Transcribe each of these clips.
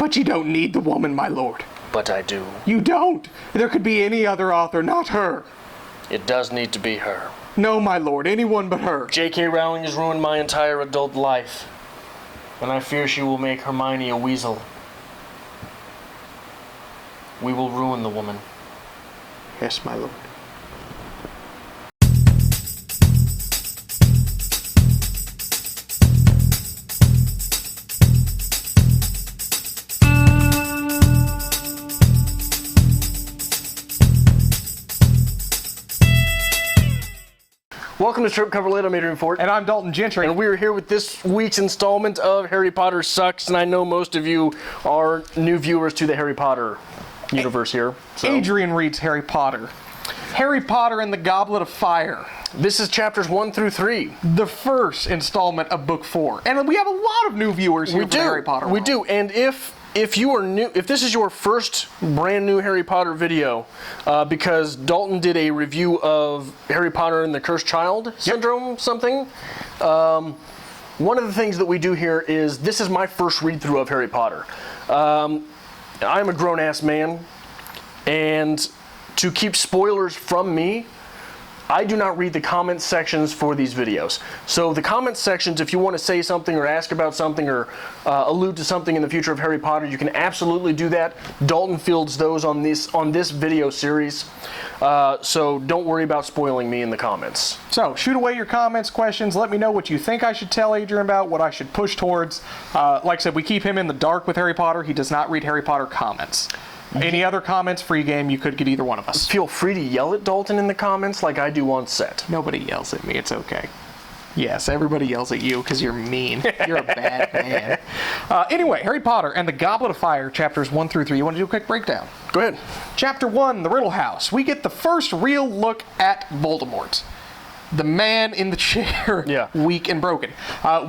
But you don't need the woman, my lord. But I do. You don't. There could be any other author, not her. It does need to be her. No, my lord, anyone but her. J.K. Rowling has ruined my entire adult life, and I fear she will make Hermione a weasel. We will ruin the woman. Yes, my lord. Welcome to Strip Cover Lit. I'm Adrian Fort. And I'm Dalton Gentry. And we're here with this week's installment of Harry Potter Sucks, and I know most of you are new viewers to the Harry Potter universe here. So. Adrian Reads Harry Potter. Harry Potter and the Goblet of Fire. This is chapters 1 through 3. The first installment of book 4. And we have a lot of new viewers here for the Harry Potter world. We do. And if you are new, if this is your first brand new Harry Potter video, because Dalton did a review of Harry Potter and the Cursed Child Syndrome, something. One of the things that we do here is, this is my first read through of Harry Potter. I'm a grown-ass man, and to keep spoilers from me, I do not read the comment sections for these videos. So the comment sections, if you want to say something or ask about something or allude to something in the future of Harry Potter, you can absolutely do that. Dalton fields those on this video series. So don't worry about spoiling me in the comments. So shoot away your comments, questions. Let me know what you think I should tell Adrian about, what I should push towards. Like I said, we keep him in the dark with Harry Potter. He does not read Harry Potter comments. Any other comments, free game, you could get either one of us. Feel free to yell at Dalton in the comments like I do on set. Nobody yells at me, it's okay. Yes, everybody yells at you because you're mean. You're a bad man. Anyway, Harry Potter and the Goblet of Fire, chapters 1 through 3. You want to do a quick breakdown? Go ahead. Chapter 1, The Riddle House. We get the first real look at Voldemort. The man in the chair, weak and broken.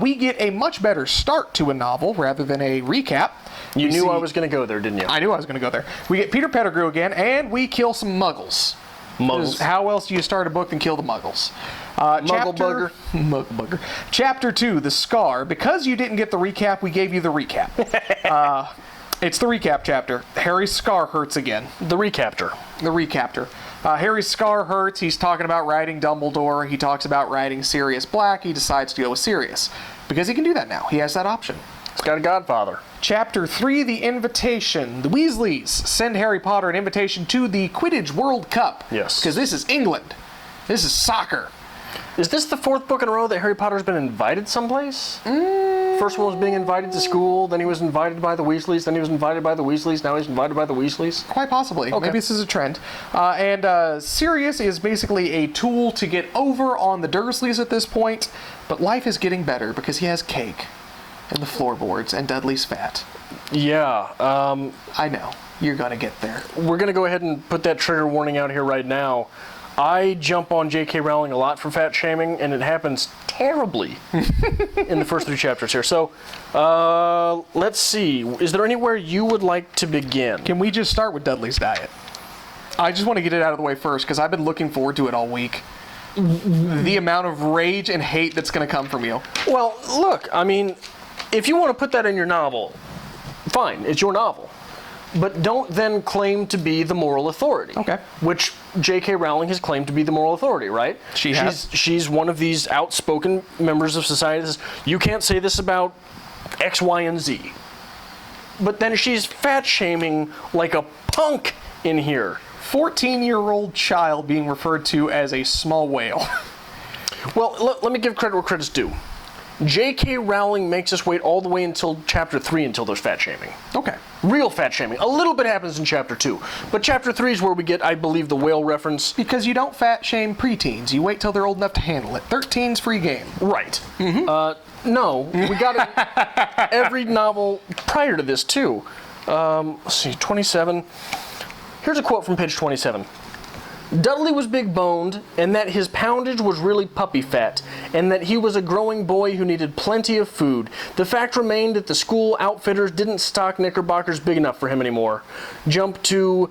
We get a much better start to a novel rather than a recap. You knew I was going to go there, didn't you? I knew I was going to go there. We get Peter Pettigrew again, and we kill some muggles. Muggles. How else do you start a book than kill the muggles? Muggle-bugger. Chapter 2, The Scar. Because you didn't get the recap, we gave you the recap. It's the recap chapter. Harry's scar hurts again. The recaptor. The recaptor. Harry's scar hurts. He's talking about riding Dumbledore. He talks about riding Sirius Black. He decides to go with Sirius. Because he can do that now. He has that option. He's got a godfather. Chapter 3, The Invitation. The Weasleys send Harry Potter an invitation to the Quidditch World Cup. Yes. Because this is England. This is soccer. Is this the 4th book in a row that Harry Potter's been invited someplace? First one was being invited to school, then he was invited by the Weasleys, then he was invited by the Weasleys, now he's invited by the Weasleys? Quite possibly. Okay. Maybe this is a trend. Sirius is basically a tool to get over on the Dursleys at this point, but life is getting better because he has cake and the floorboards and Dudley's fat. Yeah. I know. You're going to get there. We're going to go ahead and put that trigger warning out here right now. I jump on J.K. Rowling a lot for fat shaming, and it happens terribly in the first 3 chapters here. So, let's see. Is there anywhere you would like to begin? Can we just start with Dudley's diet? I just want to get it out of the way first, because I've been looking forward to it all week. The amount of rage and hate that's going to come from you. Well, look, I mean, if you want to put that in your novel, fine, it's your novel. But don't then claim to be the moral authority. Okay. Which J.K. Rowling has claimed to be the moral authority, right? She's one of these outspoken members of society that says, you can't say this about X, Y, and Z. But then she's fat-shaming like a punk in here. 14-year-old child being referred to as a small whale. Well, let me give credit where credit's due. J.K. Rowling makes us wait all the way until chapter 3 until there's fat shaming. Okay. Real fat shaming. A little bit happens in chapter 2. But chapter 3 is where we get, I believe, the whale reference. Because you don't fat shame preteens. You wait till they're old enough to handle it. 13's free game. Right. No, we got it every novel prior to this, too. Let's see, 27. Here's a quote from page 27. Dudley was big-boned, and that his poundage was really puppy fat, and that he was a growing boy who needed plenty of food. The fact remained that the school outfitters didn't stock knickerbockers big enough for him anymore. Jump to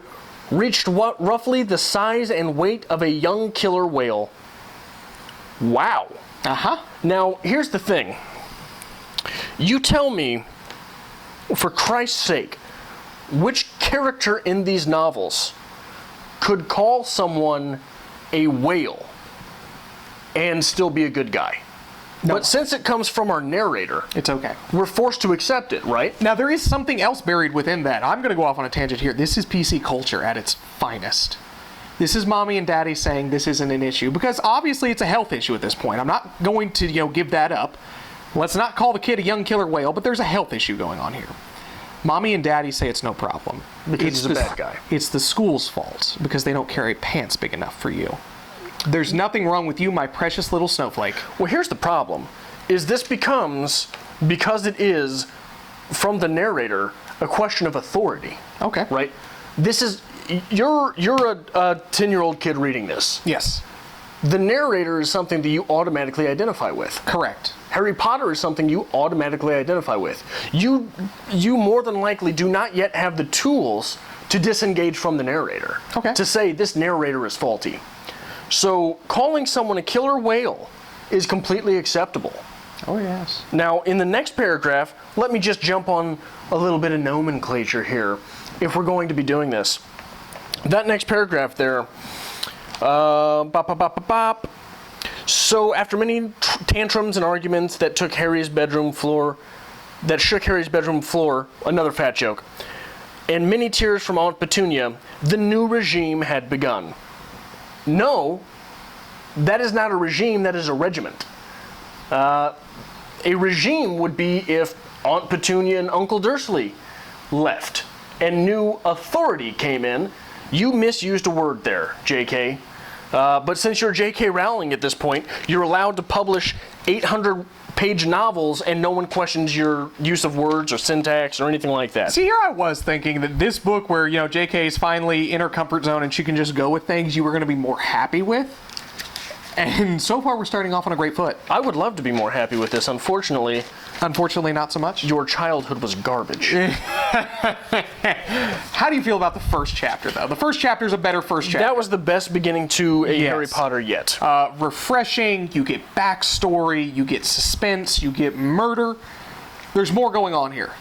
reached roughly the size and weight of a young killer whale. Wow. Uh-huh. Now, here's the thing. You tell me For Christ's sake, which character in these novels could call someone a whale and still be a good guy? No. But since it comes from our narrator, It's okay. we're forced to accept it, right? Now, there is something else buried within that. I'm going to go off on a tangent here. This is PC culture at its finest. This is mommy and daddy saying this isn't an issue, because obviously it's a health issue at this point. I'm not going to, give that up. Let's not call the kid a young killer whale, but there's a health issue going on here. Mommy and daddy say it's no problem. Because It's he's a bad guy. It's the school's fault, because they don't carry pants big enough for you. There's nothing wrong with you, my precious little snowflake. Well, here's the problem, is this becomes, because it is, from the narrator, a question of authority. Okay. Right? This is, you're a 10-year-old kid reading this. Yes. The narrator is something that you automatically identify with. Correct. Harry Potter is something you automatically identify with. You more than likely do not yet have the tools to disengage from the narrator. Okay. To say this narrator is faulty. So calling someone a killer whale is completely acceptable. Oh, yes. Now, in the next paragraph, let me just jump on a little bit of nomenclature here, if we're going to be doing this. That next paragraph there, So after many tantrums and arguments that shook Harry's bedroom floor, another fat joke, and many tears from Aunt Petunia, the new regime had begun. No, that is not a regime, that is a regiment. A regime would be if Aunt Petunia and Uncle Dursley left and new authority came in. You misused a word there, JK. But since you're J.K. Rowling at this point, you're allowed to publish 800-page novels and no one questions your use of words or syntax or anything like that. See, here I was thinking that this book where, J.K. is finally in her comfort zone and she can just go with things you were going to be more happy with. And so far, we're starting off on a great foot. I would love to be more happy with this. Unfortunately, not so much. Your childhood was garbage. How do you feel about the first chapter, though? The first chapter is a better first chapter. That was the best beginning to a Harry Potter yet. Refreshing. You get backstory. You get suspense. You get murder. There's more going on here.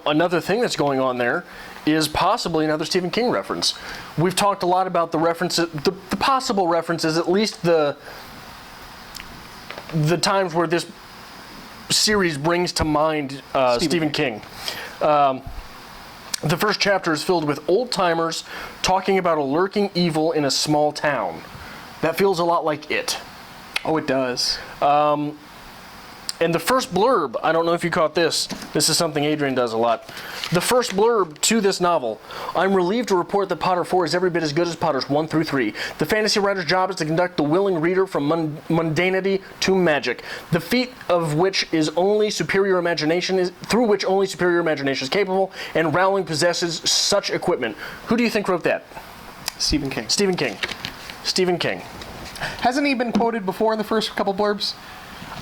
Another thing that's going on there is possibly another Stephen King reference. We've talked a lot about the references, the possible references, at least the times where this series brings to mind Stephen King. The first chapter is filled with old-timers talking about a lurking evil in a small town. That feels a lot like It. Oh, it does. And the first blurb, I don't know if you caught this. This is something Adrian does a lot. The first blurb to this novel. I'm relieved to report that Potter 4 is every bit as good as Potters 1 through 3. The fantasy writer's job is to conduct the willing reader from mundanity to magic, the feat of which is only superior imagination is capable, and Rowling possesses such equipment. Who do you think wrote that? Stephen King. Stephen King. Stephen King. Hasn't he been quoted before in the first couple blurbs?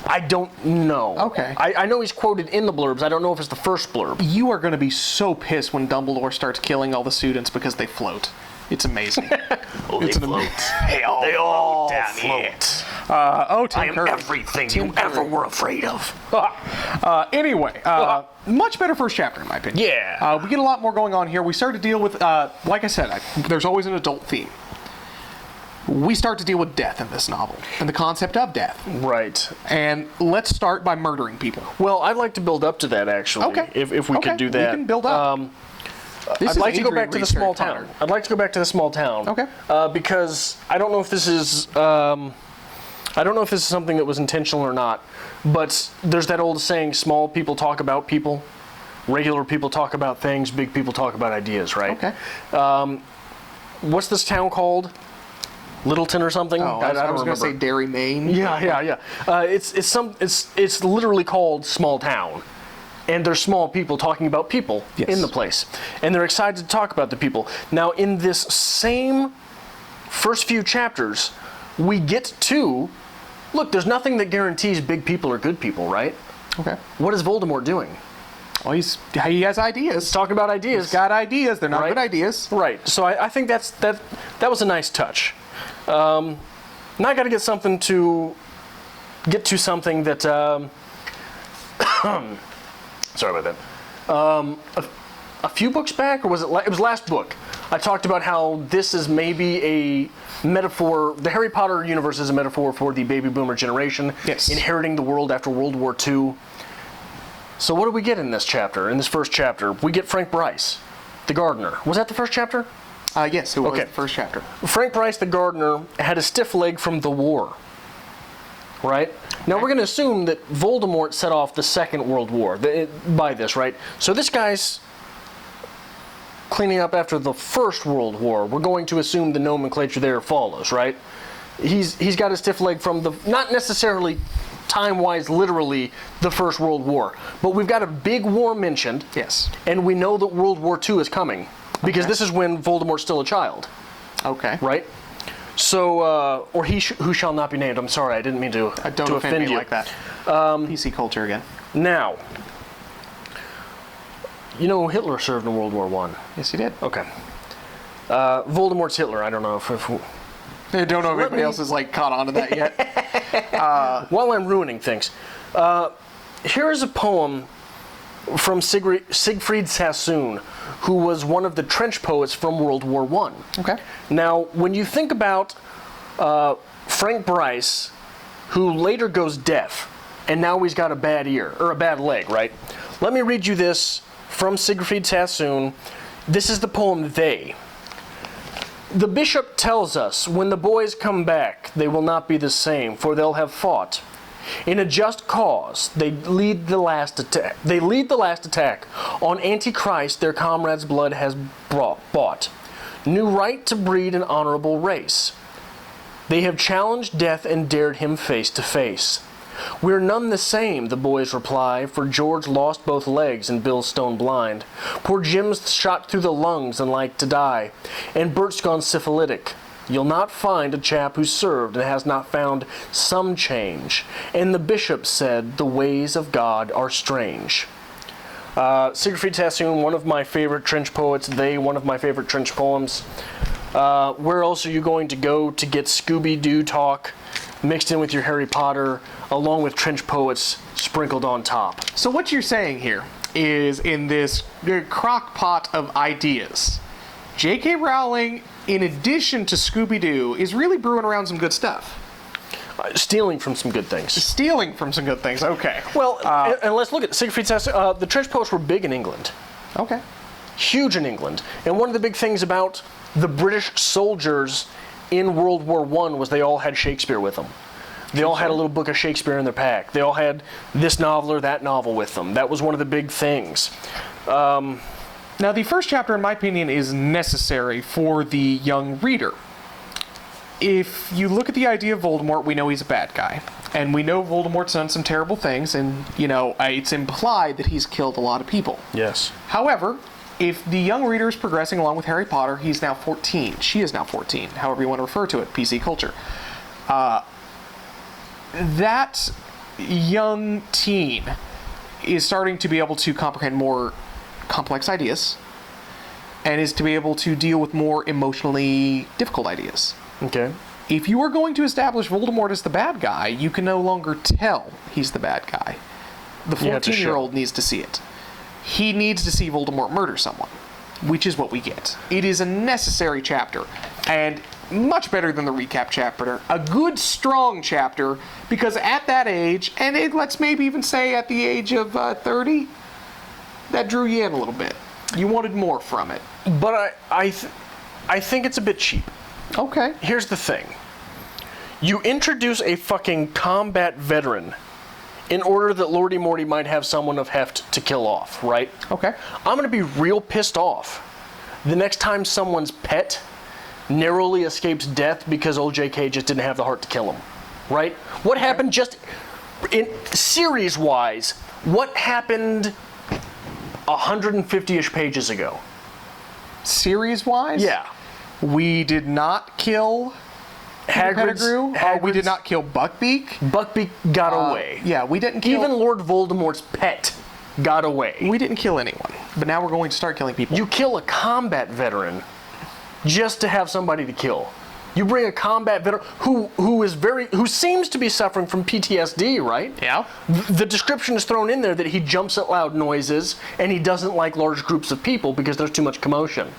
I don't know. Okay. I know he's quoted in the blurbs. I don't know if it's the first blurb. You are going to be so pissed when Dumbledore starts killing all the students because they float. It's amazing. They float. They all float. Tim I am Curry. everything you ever were afraid of. Anyway, much better first chapter in my opinion. Yeah. We get a lot more going on here. We start to deal with, like I said, there's always an adult theme. We start to deal with death in this novel and the concept of death. Right. And let's start by murdering people. Well, I'd like to build up to that, actually. Okay. If we could do that. We can build up. I'd like to go back to the Reads small Harry town. Potter. I'd like to go back to the small town. Okay. Because I don't know if this is something that was intentional or not, but there's that old saying, small people talk about people, regular people talk about things, big people talk about ideas, right? Okay. What's this town called? Littleton or something? Oh, I was going to say Derry, Maine. Yeah. It's literally called Small Town, and there's small people talking about people in the place, and they're excited to talk about the people. Now, in this same first few chapters, we get to look. There's nothing that guarantees big people are good people, right? Okay. What is Voldemort doing? Well, he has ideas. He's talking about ideas. He's got ideas. They're not good ideas. Right. So I think that was a nice touch. Now I got to get to something that. Sorry about that. A few books back, or was it? It was last book. I talked about how this is maybe a metaphor. The Harry Potter universe is a metaphor for the baby boomer generation, yes, inheriting the world after World War II. So what do we get in this chapter? In this first chapter, we get Frank Bryce, the gardener. Was that the first chapter? Yes, it was the first chapter. Frank Bryce, the gardener, had a stiff leg from the war. Right? Now we're going to assume that Voldemort set off the Second World War by this, right? So this guy's cleaning up after the First World War. We're going to assume the nomenclature there follows, right? He's got a stiff leg from the, not necessarily time-wise, literally, the First World War, but we've got a big war mentioned. Yes. And we know that World War II is coming, because this is when Voldemort's still a child. Okay. Right? So, or who shall not be named. I'm sorry, I didn't mean to offend me you. like that. PC culture again. Now, you know Hitler served in World War I. Yes, he did. Okay. Voldemort's Hitler. I don't know if I don't know if anybody else has caught on to that yet. While I'm ruining things, here's a poem from Siegfried Sassoon, who was one of the trench poets from World War I. Okay. Now, when you think about Frank Bryce, who later goes deaf, and now he's got a bad ear, or a bad leg, right? Let me read you this from Siegfried Sassoon. This is the poem They. The bishop tells us, when the boys come back, they will not be the same, for they'll have fought. In a just cause, they lead the last attack. On Antichrist, their comrades' blood has bought. New right to breed an honorable race. They have challenged death and dared him face to face. We're none the same, the boys reply, for George lost both legs and Bill's stone blind. Poor Jim's shot through the lungs and like to die, and Bert's gone syphilitic. You'll not find a chap who served and has not found some change. And the bishop said, the ways of God are strange. Siegfried Sassoon, one of my favorite trench poets. They, one of my favorite trench poems. Where else are you going to go to get Scooby-Doo talk mixed in with your Harry Potter, along with trench poets sprinkled on top? So what you're saying here is, in this crock pot of ideas, J.K. Rowling, in addition to Scooby-Doo, is really brewing around some good stuff. Stealing from some good things. Stealing from some good things, okay. Well, and let's look at Siegfried Sassoon. The trench poets were big in England. Okay. Huge in England. And one of the big things about the British soldiers in World War I was they all had Shakespeare with them. They all had a little book of Shakespeare in their pack. They all had this novel or that novel with them. That was one of the big things. Now, the first chapter, in my opinion, is necessary for the young reader. If you look at the idea of Voldemort, we know he's a bad guy. And we know Voldemort's done some terrible things, and, it's implied that he's killed a lot of people. Yes. However, if the young reader is progressing along with Harry Potter, he's now 14. She is now 14, however you want to refer to it, PC culture. That young teen is starting to be able to comprehend more complex ideas, and is to be able to deal with more emotionally difficult ideas. Okay. If you are going to establish Voldemort as the bad guy, you can no longer tell he's the bad guy. The 14-year-old needs to see it. He needs to see Voldemort murder someone, which is what we get. It is a necessary chapter, and much better than the recap chapter. A good, strong chapter, because at that age, and let's maybe even say at the age of 30, that drew you in a little bit. You wanted more from it. But I think it's a bit cheap. Okay. Here's the thing. You introduce a fucking combat veteran in order that Lordy Morty might have someone of heft to kill off, right? Okay. I'm going to be real pissed off the next time someone's pet narrowly escapes death because old JK just didn't have the heart to kill him, right? What happened just in series-wise, what happened 150-ish pages ago? Series-wise? Yeah. We did not kill Pettigrew. We did not kill Buckbeak. Buckbeak got away. Yeah, we didn't kill... Even Lord Voldemort's pet got away. We didn't kill anyone, but now we're going to start killing people. You kill a combat veteran just to have somebody to kill. You bring a combat veteran who seems to be suffering from PTSD, right? Yeah. The description is thrown in there that he jumps at loud noises and he doesn't like large groups of people because there's too much commotion.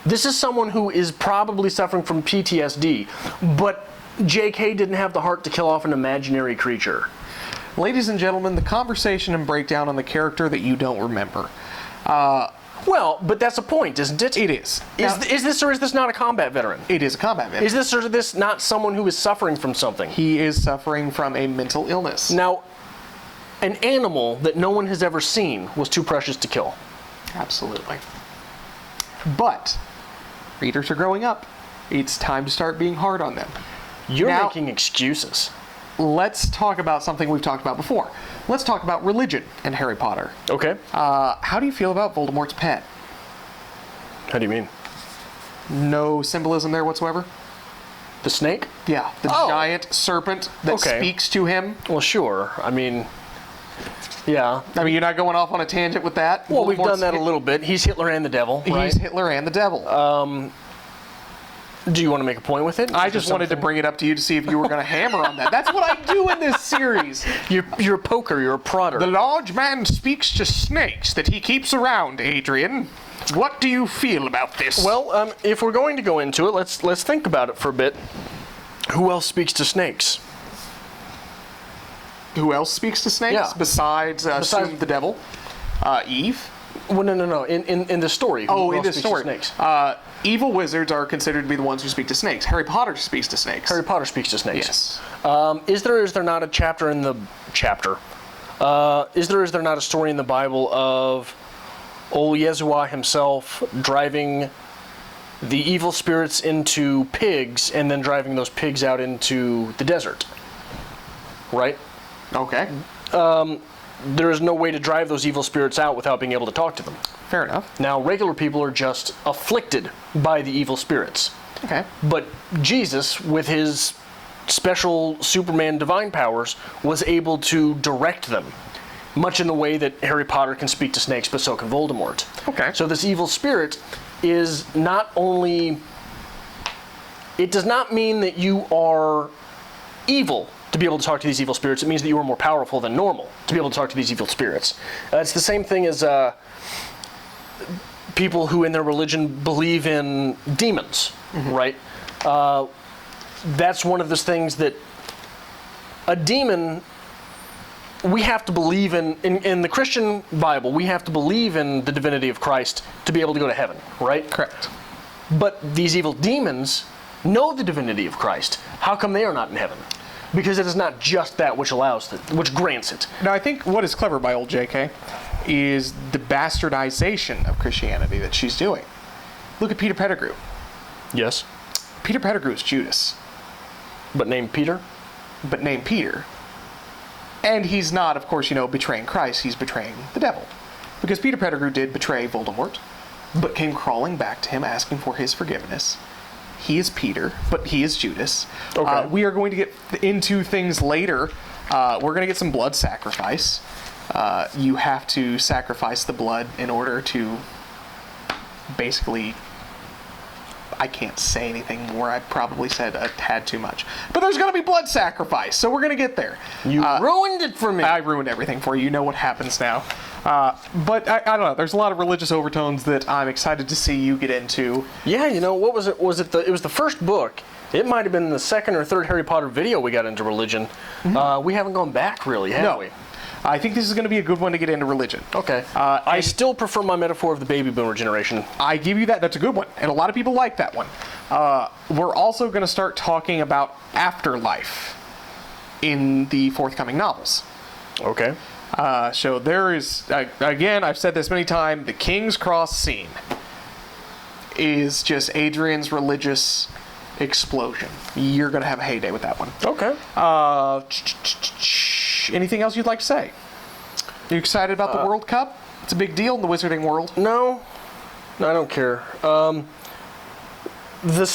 This is someone who is probably suffering from PTSD, but J.K. didn't have the heart to kill off an imaginary creature. Ladies and gentlemen, the conversation and breakdown on the character that you don't remember. Well, but that's a point, isn't it? It is. Is this or is this not a combat veteran? It is a combat veteran. Is this or is this not someone who is suffering from something? He is suffering from a mental illness. Now, an animal that no one has ever seen was too precious to kill. Absolutely. But readers are growing up. It's time to start being hard on them. You're Now, making excuses. Let's talk about something we've talked about before. Let's talk about religion in Harry Potter. Okay. How do you feel about Voldemort's pet? How do you mean? No symbolism there whatsoever? The snake? Yeah, the giant serpent that speaks to him. Well, sure. I mean, yeah. I mean, you're not going off on a tangent with that? Well, we've done that a little bit. He's Hitler and the devil, right? He's Hitler and the devil. Do you want to make a point with it? I just wanted to bring it up to you to see if you were going to hammer on that. That's what I do in this series. You're a poker. You're a prodder. The large man speaks to snakes that he keeps around, Adrian. What do you feel about this? Well, if we're going to go into it, let's think about it for a bit. Who else speaks to snakes? Who else speaks to snakes? Yeah. Besides the devil? Eve? Well, no. In the story. Who In else this speaks to story. snakes? Evil wizards are considered to be the ones who speak to snakes. Harry Potter speaks to snakes. Harry Potter speaks to snakes. Yes. Is there not a chapter in the chapter? Is there not a story in the Bible of old Yeshua himself driving the evil spirits into pigs and then driving those pigs out into the desert? Right? Okay. There is no way to drive those evil spirits out without being able to talk to them. Fair enough. Now, regular people are just afflicted by the evil spirits. Okay. But Jesus, with his special Superman divine powers, was able to direct them, much in the way that Harry Potter can speak to snakes, but so can Voldemort. Okay. So this evil spirit is not only... It does not mean that you are evil to be able to talk to these evil spirits. It means that you are more powerful than normal to be able to talk to these evil spirits. It's the same thing as people who in their religion believe in demons, right? That's one of those things that a demon, we have to believe in the Christian Bible, we have to believe in the divinity of Christ to be able to go to heaven, right? Correct. But these evil demons know the divinity of Christ. How come they are not in heaven? Because it is not just that which allows it, which grants it. Now, I think what is clever by old J.K. is the bastardization of Christianity that she's doing. Look at Peter Pettigrew. Yes. Peter Pettigrew is Judas, But named Peter? but named Peter. And he's not, of course, betraying Christ. He's betraying the devil. Because Peter Pettigrew did betray Voldemort, but came crawling back to him asking for his forgiveness. He is Peter, but he is Judas. Okay. We are going to get into things later. We're going to get some blood sacrifice. You have to sacrifice the blood in order to basically... I can't say anything more. I probably said a tad too much. But there's going to be blood sacrifice, so we're going to get there. You ruined it for me. I ruined everything for you. You know what happens now. But I don't know. There's a lot of religious overtones that I'm excited to see you get into. Yeah, what was it? It was the first book. It might have been the second or third Harry Potter video we got into religion. We haven't gone back really, have we? I think this is going to be a good one to get into religion. Okay. I still prefer my metaphor of the baby boomer generation. I give you that. That's a good one. And a lot of people like that one. We're also going to start talking about afterlife in the forthcoming novels. Okay. So there is, again, I've said this many times, the King's Cross scene is just Adrian's religious explosion. You're going to have a heyday with that one. Okay. Anything else you'd like to say? Are you excited about the World Cup? It's a big deal in the wizarding world. No, I don't care. The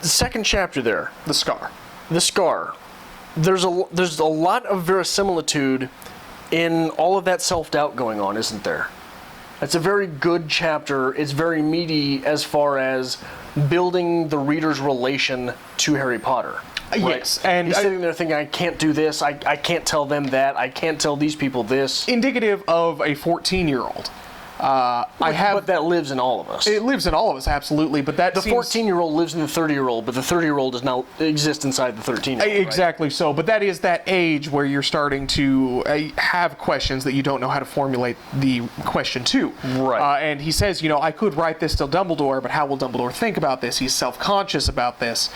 second chapter there, The Scar. the scar. There's a lot of verisimilitude in all of that self-doubt going on, isn't there? It's a very good chapter. It's very meaty as far as building the reader's relation to Harry Potter. Right? Yes, and he's sitting there thinking, I can't do this, I can't tell them that, I can't tell these people this. Indicative of a 14-year-old. But that lives in all of us. It lives in all of us, absolutely. But that the 14-year-old lives in the 30-year-old, but the 30-year-old does not exist inside the 13-year-old. Exactly right? so. But that is that age where you're starting to have questions that you don't know how to formulate the question to. Right. And he says, I could write this to Dumbledore, but how will Dumbledore think about this? He's self-conscious about this.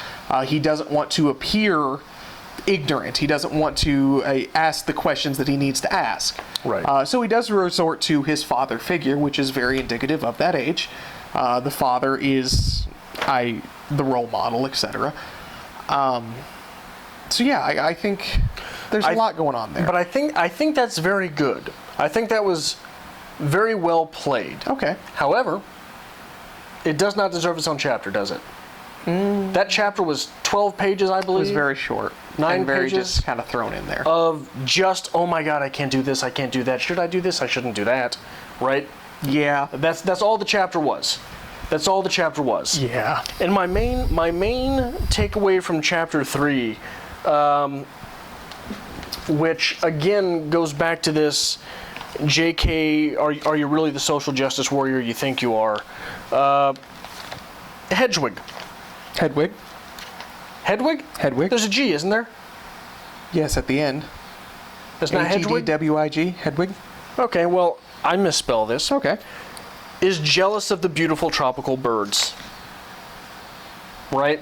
He doesn't want to appear ignorant. He doesn't want to ask the questions that he needs to ask. Right. So he does resort to his father figure, which is very indicative of that age. The father is the role model, etc. So yeah, I think there's a lot going on there. But I think that's very good. I think that was very well played. Okay. However, it does not deserve its own chapter, does it? That chapter was 12 pages, I believe. It was very short. 9 and very pages just kind of thrown in there. Of just, oh my God, I can't do this, I can't do that. Should I do this? I shouldn't do that. Right? Yeah. That's all the chapter was. That's all the chapter was. Yeah. And my main takeaway from chapter 3, which again goes back to this, JK, are you really the social justice warrior you think you are? Hedwig. Hedwig. Hedwig? Hedwig. There's a G, isn't there? Yes, at the end. It's not Hedwig? Hedwig. Hedwig. Okay, well, I misspell this. Okay. Is jealous of the beautiful tropical birds. Right?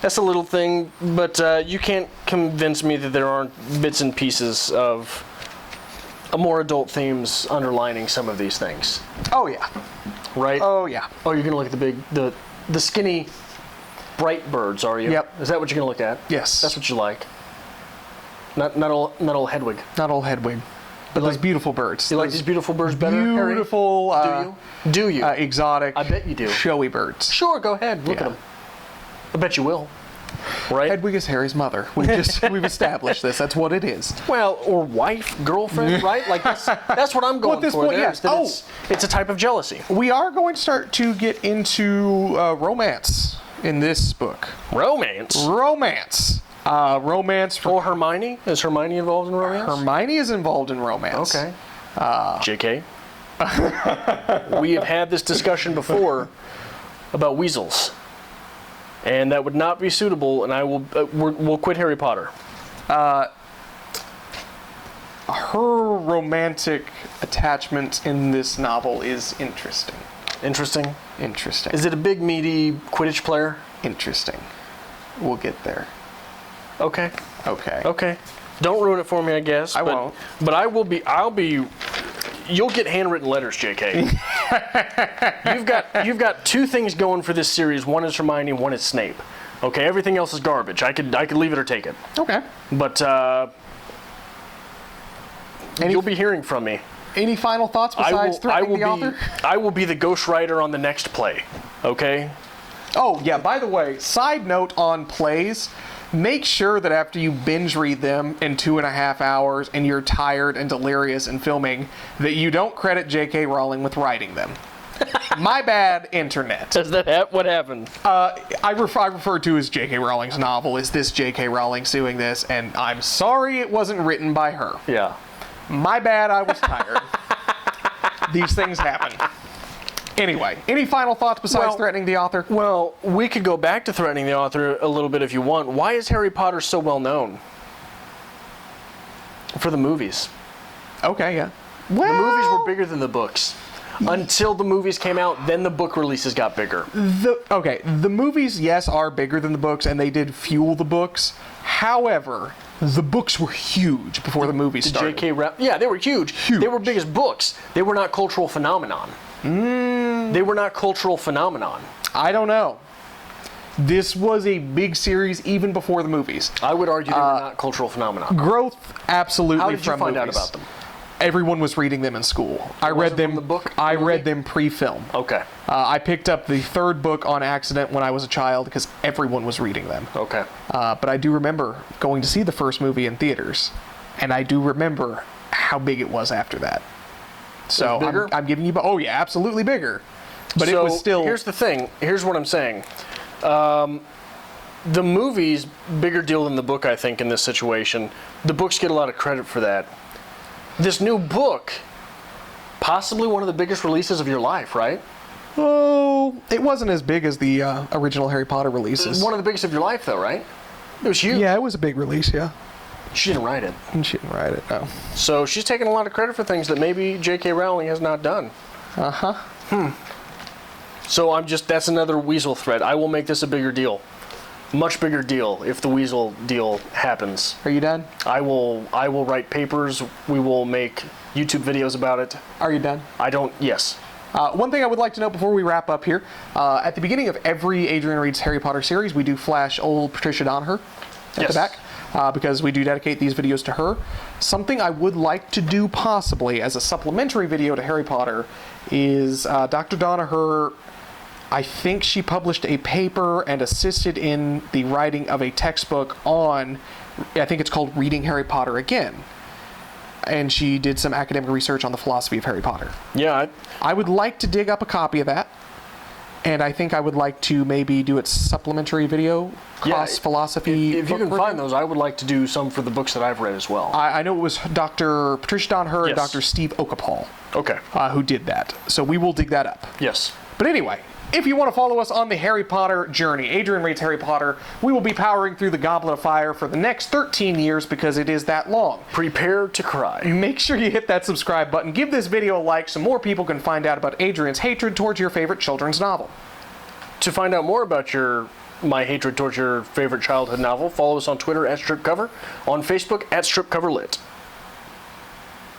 That's a little thing, but you can't convince me that there aren't bits and pieces of more adult themes underlining some of these things. Oh, yeah. Right? Oh, yeah. Oh, you're going to look at the skinny, bright birds, are you? Yep. Is that what you're going to look at? Yes. That's what you like. Not old Hedwig. Not old Hedwig. But those beautiful birds. You like these beautiful birds better, beautiful, Harry? Do you? Exotic. I bet you do. Showy birds. Sure, go ahead. Look at them. I bet you will. Right? Hedwig is Harry's mother. We've established this. That's what it is. Well, or wife, girlfriend, right? Like that's what I'm going at this for. point, there, yes. is that it's a type of jealousy. We are going to start to get into romance in this book. Romance. Romance. Romance. Oh, Hermione? Is Hermione involved in romance? Hermione is involved in romance. Okay. JK. We have had this discussion before about weasels, and that would not be suitable. And I will. We'll quit Harry Potter. Her romantic attachment in this novel is interesting. Interesting. Interesting. Is it a big meaty Quidditch player? Interesting. We'll get there. Okay. Okay. Okay. Don't ruin it for me, I guess. I won't. But I'll be. You'll get handwritten letters, JK. You've got two things going for this series. One is Hermione, one is Snape. Okay. Everything else is garbage. I could leave it or take it. Okay. But you'll be hearing from me. Any final thoughts besides threatening the author? I will be the ghostwriter on the next play. Okay. Oh yeah. By the way, side note on plays. Make sure that after you binge read them in 2.5 hours and you're tired and delirious and filming, that you don't credit J.K. Rowling with writing them. My bad, internet. Does that what happened? I refer to as J.K. Rowling's novel. Is this J.K. Rowling's doing this? And I'm sorry it wasn't written by her. Yeah. My bad, I was tired. These things happen. Anyway, any final thoughts besides threatening the author? Well, we could go back to threatening the author a little bit if you want. Why is Harry Potter so well known? For the movies. Okay, yeah. Well, the movies were bigger than the books. Until the movies came out, then the book releases got bigger. The movies, yes, are bigger than the books, and they did fuel the books. However, the books were huge before the movies started. Yeah, they were huge. They were big as books. They were not cultural phenomenon. They were not cultural phenomenon. I don't know. This was a big series even before the movies. I would argue they were not cultural phenomenon. Growth, absolutely. How did you find movies. out about them? Everyone was reading them in school. I read them. From the book? I read them pre-film. Okay. I picked up the third book on accident when I was a child because everyone was reading them. Okay. But I do remember going to see the first movie in theaters, and I do remember how big it was after that. So bigger? I'm giving you, oh yeah, absolutely bigger. But so it was still. Here's the thing. Here's what I'm saying. The movie's bigger deal than the book, I think, in this situation. The books get a lot of credit for that. This new book, possibly one of the biggest releases of your life, right? Oh, it wasn't as big as the original Harry Potter releases. One of the biggest of your life, though, right? It was huge. Yeah, it was a big release, yeah. She didn't write it. She didn't write it, no. So she's taking a lot of credit for things that maybe J.K. Rowling has not done. Uh-huh. So that's another Weasel thread. I will make this a bigger deal. Much bigger deal if the Weasel deal happens. Are you done? I will write papers. We will make YouTube videos about it. Are you done? Yes. One thing I would like to note before we wrap up here, at the beginning of every Adrian Reads Harry Potter series, we do flash old Patricia Greenway at the back, because we do dedicate these videos to her. Something I would like to do possibly as a supplementary video to Harry Potter is Dr. Donaher, I think she published a paper and assisted in the writing of a textbook on, I think it's called Reading Harry Potter Again. And she did some academic research on the philosophy of Harry Potter. Yeah. I would like to dig up a copy of that. And I think I would like to maybe do its supplementary video, cross-philosophy. If you can find those, I would like to do some for the books that I've read as well. I know it was Dr. Patricia Greenway and Yes. Dr. Steve Okapal Okay. who did that. So we will dig that up. Yes. But anyway, if you want to follow us on the Harry Potter journey, Adrian Reads Harry Potter, we will be powering through the Goblet of Fire for the next 13 years because it is that long. Prepare to cry. Make sure you hit that subscribe button. Give this video a like so more people can find out about Adrian's hatred towards your favorite children's novel. To find out more about my hatred towards your favorite childhood novel, follow us on Twitter @StripCover, on Facebook @StripCoverLit.